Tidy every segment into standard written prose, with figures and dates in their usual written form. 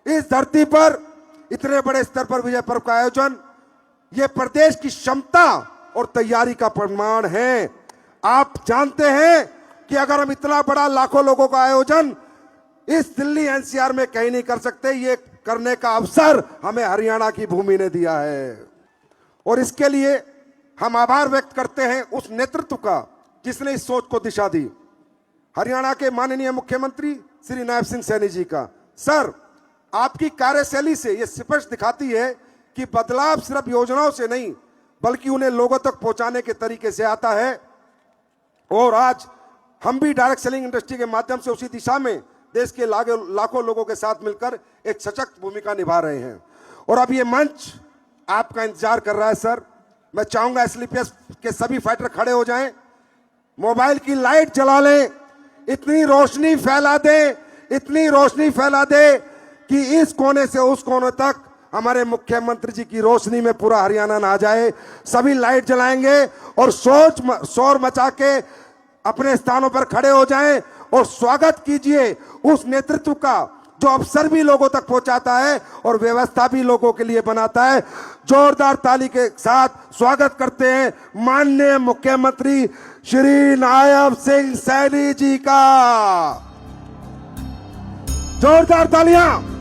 इस धरती पर इतने बड़े स्तर पर विजय पर्व का आयोजन ये प्रदेश की क्षमता और तैयारी का प्रमाण है। आप जानते हैं कि अगर हम इतना बड़ा लाखों लोगों का आयोजन इस दिल्ली एनसीआर में कहीं नहीं कर सकते, ये करने का अवसर हमें हरियाणा की भूमि ने दिया है। और इसके लिए हम आभार व्यक्त करते हैं उस नेतृत्व का जिसने इस सोच को दिशा दी, हरियाणा के माननीय मुख्यमंत्री श्री नायब सिंह सैनी जी का। सर, आपकी कार्यशैली से यह स्पष्ट दिखाती है कि बदलाव सिर्फ योजनाओं से नहीं बल्कि उन्हें लोगों तक पहुंचाने के तरीके से आता है। और आज हम भी डायरेक्ट सेलिंग इंडस्ट्री के माध्यम से उसी दिशा में देश के लाखों लोगों के साथ मिलकर एक सशक्त भूमिका निभा रहे हैं। और अब ये मंच आपका इंतजार कर रहा है। सर, मैं चाहूंगा एसएलपीएस के सभी फाइटर खड़े हो जाएं, मोबाइल की लाइट जला लें, इतनी रोशनी फैला दे, इतनी रोशनी फैला दे कि इस कोने से उस कोने तक हमारे मुख्यमंत्री जी की रोशनी में पूरा हरियाणा ना जाए। सभी लाइट जलाएंगे और शोर मचा के अपने स्थानों पर खड़े हो जाएं और स्वागत कीजिए उस नेतृत्व का जो अवसर भी लोगों तक पहुंचाता है और व्यवस्था भी लोगों के लिए बनाता है। जोरदार ताली के साथ स्वागत करते हैं माननीय मुख्यमंत्री श्री नायब सिंह सैनी जी का। जोरदार तालियां।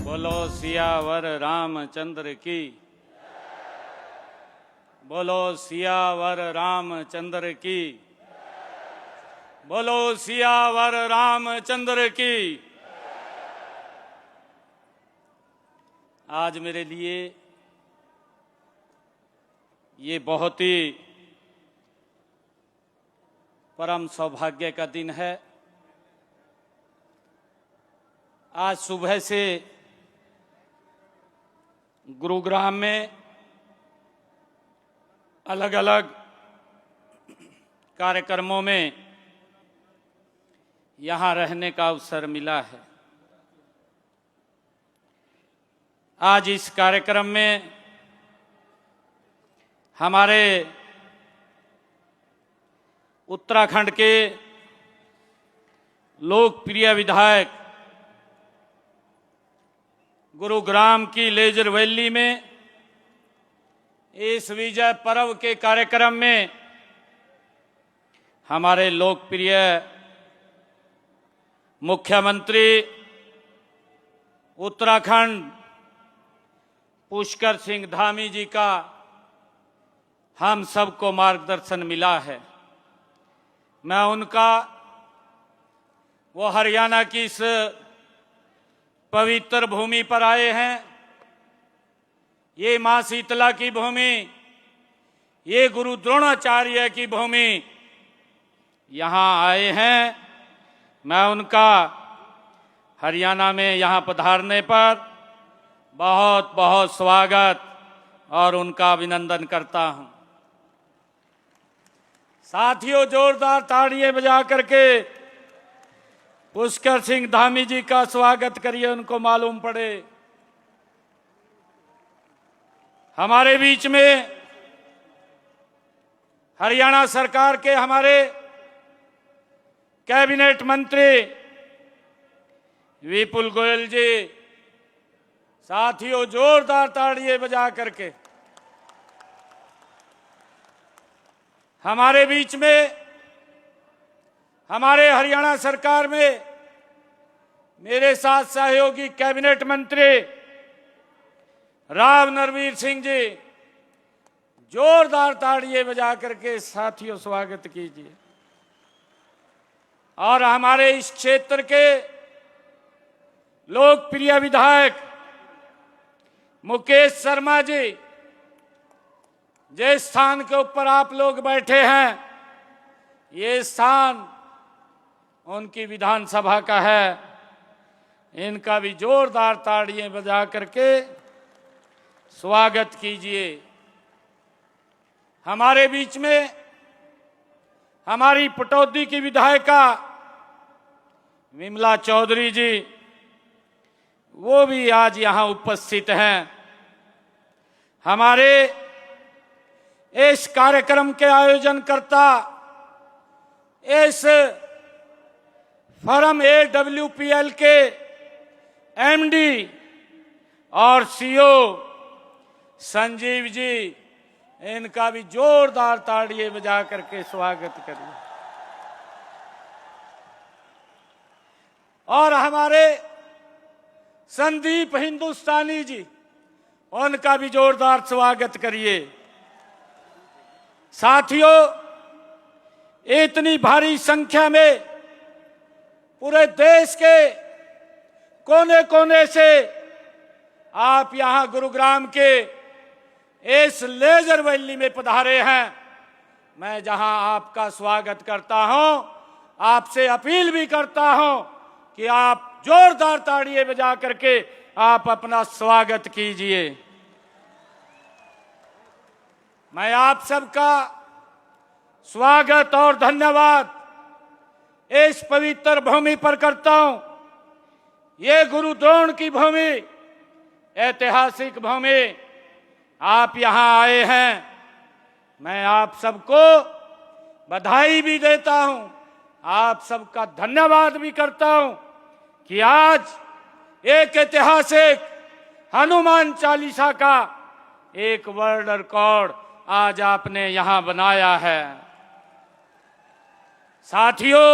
बोलो सियावर रामचंद्र की, बोलो सियावर रामचंद्र की, बोलो सियावर रामचंद्र की। आज मेरे लिए ये बहुत ही परम सौभाग्य का दिन है। आज सुबह से गुरुग्राम में अलग अलग कार्यक्रमों में यहाँ रहने का अवसर मिला है। आज इस कार्यक्रम में हमारे उत्तराखंड के लोकप्रिय विधायक गुरुग्राम की लेजर वैली में इस विजय पर्व के कार्यक्रम में हमारे लोकप्रिय मुख्यमंत्री उत्तराखंड पुष्कर सिंह धामी जी का हम सबको मार्गदर्शन मिला है। मैं उनका वो हरियाणा की इस पवित्र भूमि पर आए हैं। ये मां शीतला की भूमि, ये गुरु द्रोणाचार्य की भूमि, यहाँ आए हैं। मैं उनका हरियाणा में यहाँ पधारने पर बहुत बहुत स्वागत और उनका अभिनंदन करता हूं। साथियों, जोरदार तालियां बजा करके पुष्कर सिंह धामी जी का स्वागत करिए, उनको मालूम पड़े। हमारे बीच में हरियाणा सरकार के हमारे कैबिनेट मंत्री विपुल गोयल जी। साथियों, जोरदार तालियां बजा करके हमारे बीच में हमारे हरियाणा सरकार में मेरे साथ सहयोगी कैबिनेट मंत्री राव नरवीर सिंह जी, जोरदार ताड़ियां बजा करके साथियों स्वागत कीजिए। और हमारे इस क्षेत्र के लोकप्रिय विधायक मुकेश शर्मा जी, जिस स्थान के ऊपर आप लोग बैठे हैं, ये स्थान उनकी विधानसभा का है। इनका भी जोरदार ताड़ियां बजा करके स्वागत कीजिए। हमारे बीच में हमारी पटौदी की विधायिका विमला चौधरी जी, वो भी आज यहां उपस्थित हैं। हमारे इस कार्यक्रम के आयोजनकर्ता, इस फर्म AWPL के MD और CEO संजीव जी, इनका भी जोरदार ताड़ियां बजा करके स्वागत करिए। और हमारे संदीप हिंदुस्तानी जी, उनका भी जोरदार स्वागत करिए। साथियों, इतनी भारी संख्या में पूरे देश के कोने कोने से आप यहां गुरुग्राम के इस लेजर वैली में पधारे हैं। मैं जहां आपका स्वागत करता हूं, आपसे अपील भी करता हूं कि आप जोरदार ताड़ियां बजा करके आप अपना स्वागत कीजिए। मैं आप सबका स्वागत और धन्यवाद इस पवित्र भूमि पर करता हूं। ये गुरु द्रोण की भूमि, ऐतिहासिक भूमि, आप यहां आए हैं। मैं आप सबको बधाई भी देता हूं, आप सबका धन्यवाद भी करता हूं कि आज एक ऐतिहासिक हनुमान चालीसा का एक वर्ल्ड रिकॉर्ड आज आपने यहां बनाया है। साथियों,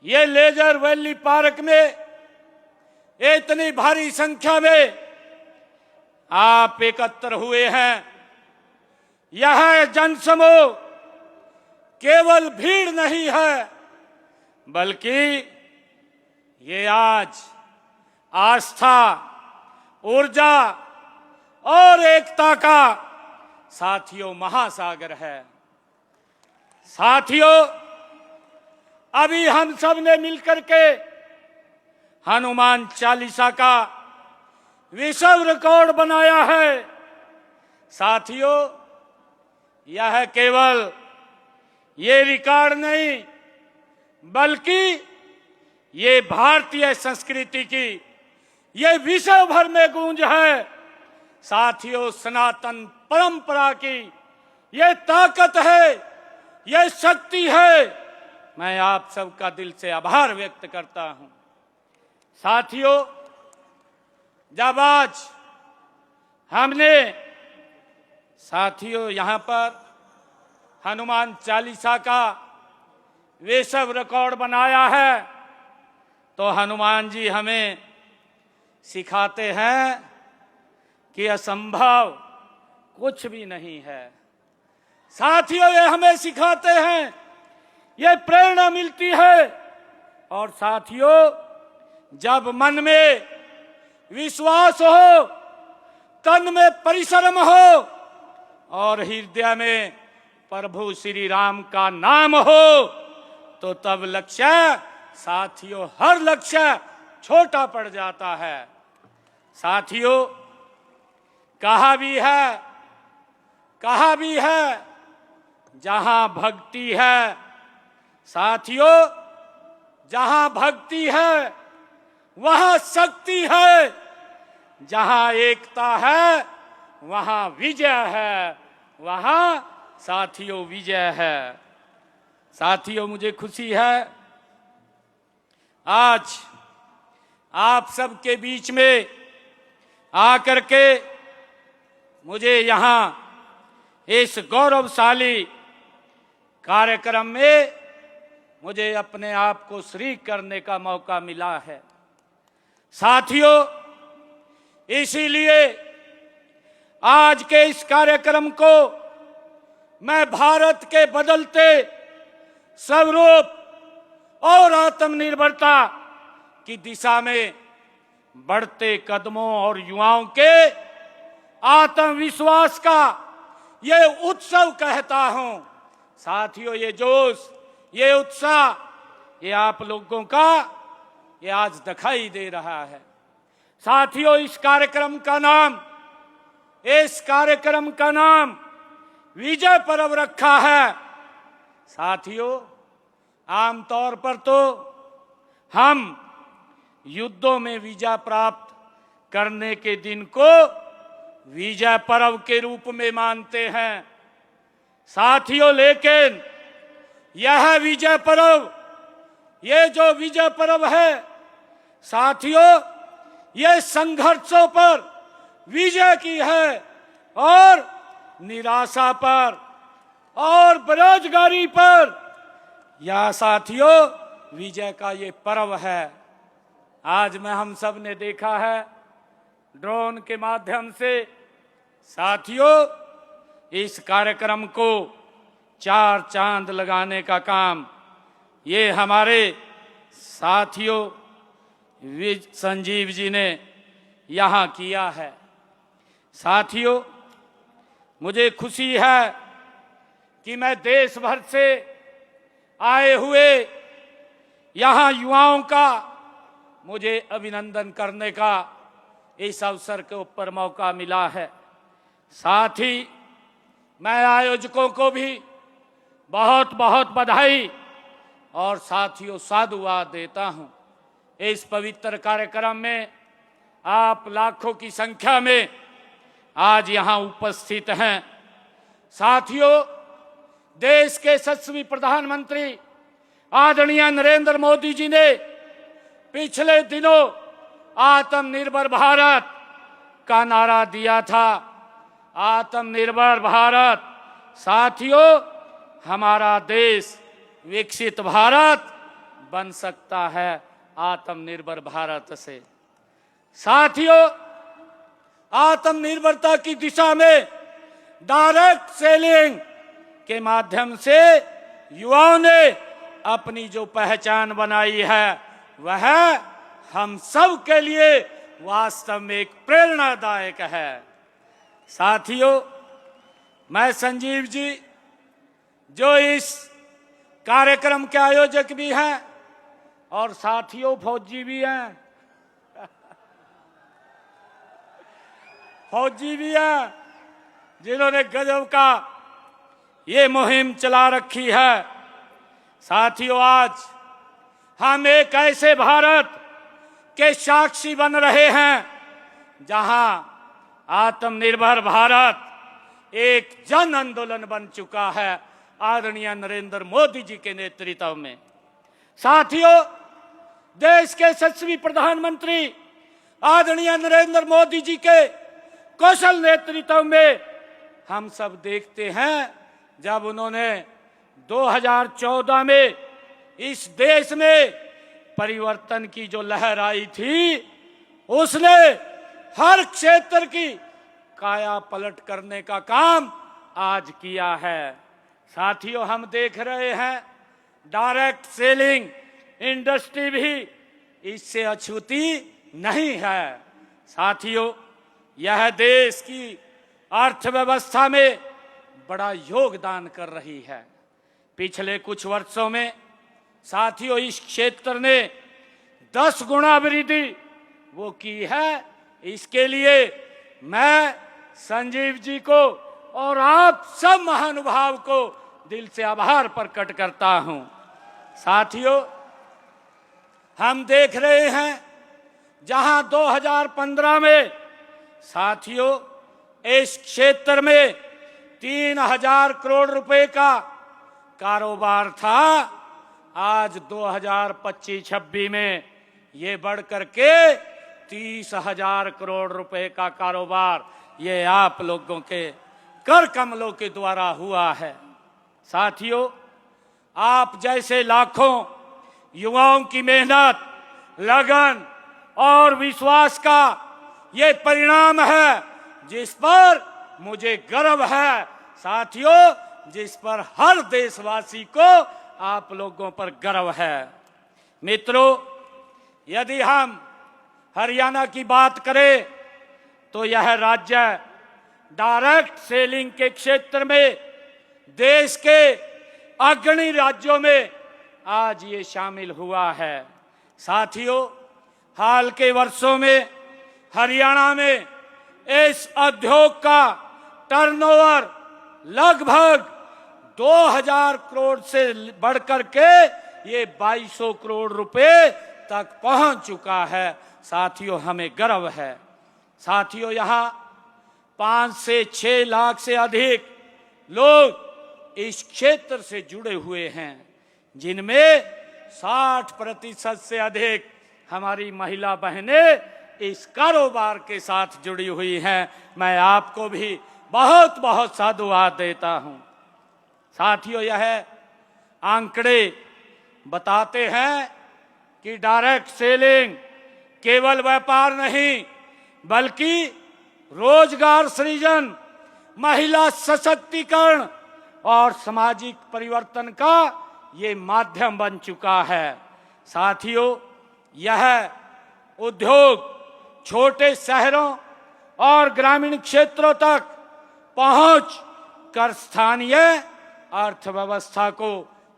ये लेजर वैली पार्क में इतनी भारी संख्या में आप एकत्र हुए हैं। यह जनसमूह केवल भीड़ नहीं है, बल्कि ये आज आस्था, ऊर्जा और एकता का साथियों महासागर है। साथियों, अभी हम सब ने मिलकर के हनुमान चालीसा का विश्व रिकॉर्ड बनाया है। साथियों, यह केवल ये रिकॉर्ड नहीं, बल्कि ये भारतीय संस्कृति की, ये विश्व भर में गूंज है। साथियों, सनातन परंपरा की ये ताकत है, ये शक्ति है। मैं आप सबका दिल से आभार व्यक्त करता हूं। साथियों, जब आज हमने यहां पर हनुमान चालीसा का विश्व रिकॉर्ड बनाया है, तो हनुमान जी हमें सिखाते हैं कि असंभव कुछ भी नहीं है। साथियों, ये हमें सिखाते हैं, ये प्रेरणा मिलती है। और साथियों, जब मन में विश्वास हो, तन में परिश्रम हो और हृदय में प्रभु श्री राम का नाम हो, तो तब लक्ष्य, साथियों, हर लक्ष्य छोटा पड़ जाता है। साथियों, कहा भी है जहां भक्ति है, साथियों, जहां भक्ति है वहां शक्ति है, जहां एकता है वहां विजय है, वहां साथियों विजय है। साथियों, मुझे खुशी है आज आप सबके बीच में आकर के मुझे यहां इस गौरवशाली कार्यक्रम में मुझे अपने आप को शरीक करने का मौका मिला है। साथियों, इसीलिए आज के इस कार्यक्रम को मैं भारत के बदलते स्वरूप और आत्मनिर्भरता की दिशा में बढ़ते कदमों और युवाओं के आत्मविश्वास का ये उत्सव कहता हूं। साथियों, ये जोश, ये उत्साह, ये आप लोगों का ये आज दिखाई दे रहा है। साथियों, इस कार्यक्रम का नाम विजय पर्व रखा है। साथियों, आमतौर पर तो हम युद्धों में विजय प्राप्त करने के दिन को विजय पर्व के रूप में मानते हैं। साथियों, लेकिन यह विजय पर्व, ये जो विजय पर्व है साथियों, ये संघर्षों पर विजय की है और निराशा पर और बेरोजगारी पर यह साथियों विजय का ये पर्व है। आज में हम सब ने देखा है ड्रोन के माध्यम से साथियों इस कार्यक्रम को 4 चांद लगाने का काम ये हमारे साथियों संजीव जी ने यहाँ किया है। साथियों, मुझे खुशी है कि मैं देश भर से आए हुए यहाँ युवाओं का मुझे अभिनंदन करने का इस अवसर के ऊपर मौका मिला है। साथ ही मैं आयोजकों को भी बहुत बहुत बधाई और साथियों साधुवाद देता हूं। इस पवित्र कार्यक्रम में आप लाखों की संख्या में आज यहां उपस्थित हैं। साथियों, देश के यशस्वी प्रधानमंत्री आदरणीय नरेंद्र मोदी जी ने पिछले दिनों आत्मनिर्भर भारत का नारा दिया था। आत्मनिर्भर भारत, साथियों, हमारा देश विकसित भारत बन सकता है आत्मनिर्भर भारत से। साथियों, आत्मनिर्भरता की दिशा में डायरेक्ट सेलिंग के माध्यम से युवाओं ने अपनी जो पहचान बनाई है वह हम सब के लिए वास्तव में एक प्रेरणादायक है। साथियों, मैं संजीव जी जो इस कार्यक्रम के आयोजक भी हैं और साथियों फौजी भी हैं, फौजी भी हैं जिन्होंने गजब का ये मुहिम चला रखी है। साथियों, आज हम एक ऐसे भारत के साक्षी बन रहे हैं जहां आत्मनिर्भर भारत एक जन आंदोलन बन चुका है आदरणीय नरेंद्र मोदी जी के नेतृत्व में। साथियों, देश के यशस्वी प्रधानमंत्री आदरणीय नरेंद्र मोदी जी के कौशल नेतृत्व में हम सब देखते हैं जब उन्होंने 2014 में इस देश में परिवर्तन की जो लहर आई थी उसने हर क्षेत्र की काया पलट करने का काम आज किया है। साथियों, हम देख रहे हैं डायरेक्ट सेलिंग इंडस्ट्री भी इससे अछूती नहीं है। साथियों, यह देश की अर्थव्यवस्था में बड़ा योगदान कर रही है। पिछले कुछ वर्षों में साथियों इस क्षेत्र ने 10 गुना वृद्धि वो की है। इसके लिए मैं संजीव जी को और आप सब महानुभाव को दिल से आभार प्रकट करता हूं। साथियों, हम देख रहे हैं जहां 2015 में साथियों इस क्षेत्र में 3000 करोड़ रुपए का कारोबार था, आज 2025-26 में ये बढ़ करके 30,000 करोड़ रुपए का कारोबार ये आप लोगों के कर कमलों के द्वारा हुआ है। साथियों, आप जैसे लाखों युवाओं की मेहनत, लगन और विश्वास का ये परिणाम है जिस पर मुझे गर्व है। साथियों, जिस पर हर देशवासी को आप लोगों पर गर्व है। मित्रों, यदि हम हरियाणा की बात करें तो यह राज्य डायरेक्ट सेलिंग के क्षेत्र में देश के अग्रणी राज्यों में आज ये शामिल हुआ है। साथियों, हाल के वर्षों में हरियाणा में इस उद्योग का टर्नओवर लगभग 2000 करोड़ से बढ़कर के ये 2200 करोड़ रुपए तक पहुंच चुका है। साथियों, हमें गर्व है। साथियों, यहाँ 5 से 6 लाख से अधिक लोग इस क्षेत्र से जुड़े हुए हैं, जिनमें 60% से अधिक हमारी महिला बहनें इस कारोबार के साथ जुड़ी हुई हैं। मैं आपको भी बहुत बहुत साधुवाद देता हूं। साथियों, यह आंकड़े बताते हैं कि डायरेक्ट सेलिंग केवल व्यापार नहीं बल्कि रोजगार सृजन, महिला सशक्तिकरण और सामाजिक परिवर्तन का ये माध्यम बन चुका है। साथियों, यह उद्योग छोटे शहरों और ग्रामीण क्षेत्रों तक पहुंच कर स्थानीय अर्थव्यवस्था को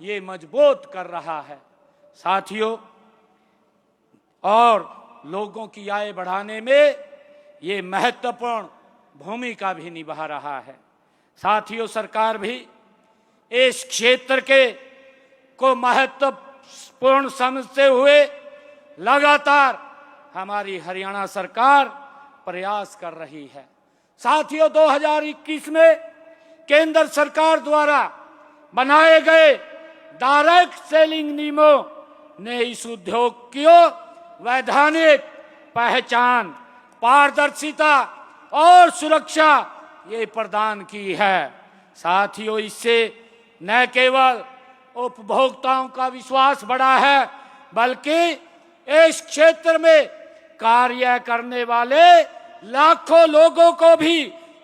ये मजबूत कर रहा है। साथियों, और लोगों की आय बढ़ाने में ये महत्वपूर्ण भूमिका भी निभा रहा है। साथियों, सरकार भी इस क्षेत्र के को महत्वपूर्ण समझते हुए लगातार हमारी हरियाणा सरकार प्रयास कर रही है। साथियों, 2021 में केंद्र सरकार द्वारा बनाए गए डायरेक्ट सेलिंग नियमों ने इस उद्योग की वैधानिक पहचान, पारदर्शिता और सुरक्षा ये प्रदान की है। साथियों, इससे न केवल उपभोक्ताओं का विश्वास बढ़ा है बल्कि इस क्षेत्र में कार्य करने वाले लाखों लोगों को भी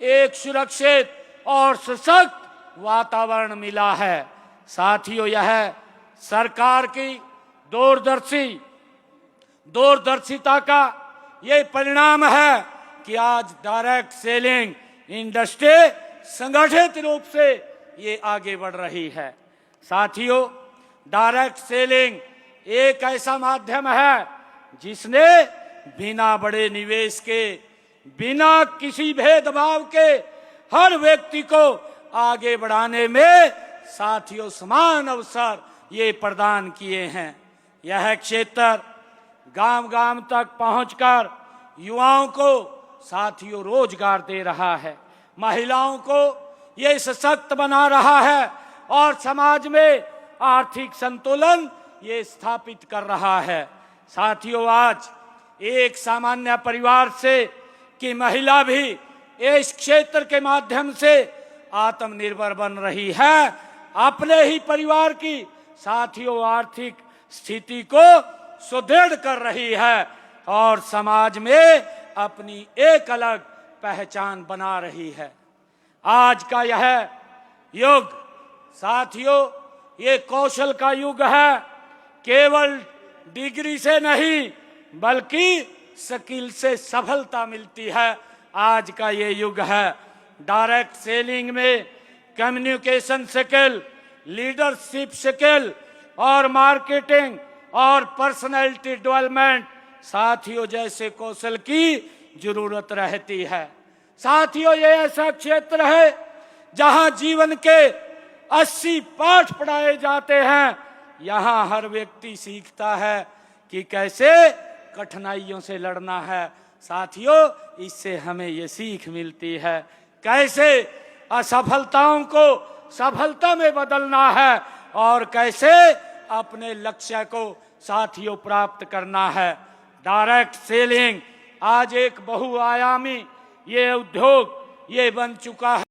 एक सुरक्षित और सशक्त वातावरण मिला है। साथियों, यह सरकार की दूरदर्शिता का ये परिणाम है कि आज डायरेक्ट सेलिंग इंडस्ट्री संगठित रूप से ये आगे बढ़ रही है। साथियों, डायरेक्ट सेलिंग एक ऐसा माध्यम है जिसने बिना बड़े निवेश के, बिना किसी भेदभाव के हर व्यक्ति को आगे बढ़ाने में साथियों समान अवसर ये प्रदान किए हैं। यह क्षेत्र गांव-गांव तक पहुंचकर युवाओं को साथियों रोजगार दे रहा है, महिलाओं को ये सशक्त बना रहा है और समाज में आर्थिक संतुलन ये स्थापित कर रहा है। साथियों, आज एक सामान्य परिवार से की महिला भी इस क्षेत्र के माध्यम से आत्मनिर्भर बन रही है, अपने ही परिवार की साथियों आर्थिक स्थिति को सुदृढ़ कर रही है और समाज में अपनी एक अलग पहचान बना रही है। आज का यह युग साथियों ये कौशल का युग है, केवल डिग्री से नहीं बल्कि स्किल से सफलता मिलती है। आज का ये युग है। डायरेक्ट सेलिंग में कम्युनिकेशन स्किल, लीडरशिप स्किल और मार्केटिंग और पर्सनैलिटी डेवलपमेंट साथियों जैसे कौशल की जरूरत रहती है। साथियों, ये ऐसा क्षेत्र है जहां जीवन के 80 पाठ पढ़ाए जाते हैं। यहाँ हर व्यक्ति सीखता है कि कैसे कठिनाइयों से लड़ना है। साथियों, इससे हमें ये सीख मिलती है कैसे असफलताओं को सफलता में बदलना है और कैसे अपने लक्ष्य को साथियों प्राप्त करना है। डायरेक्ट सेलिंग आज एक बहुआयामी ये उद्योग ये बन चुका है।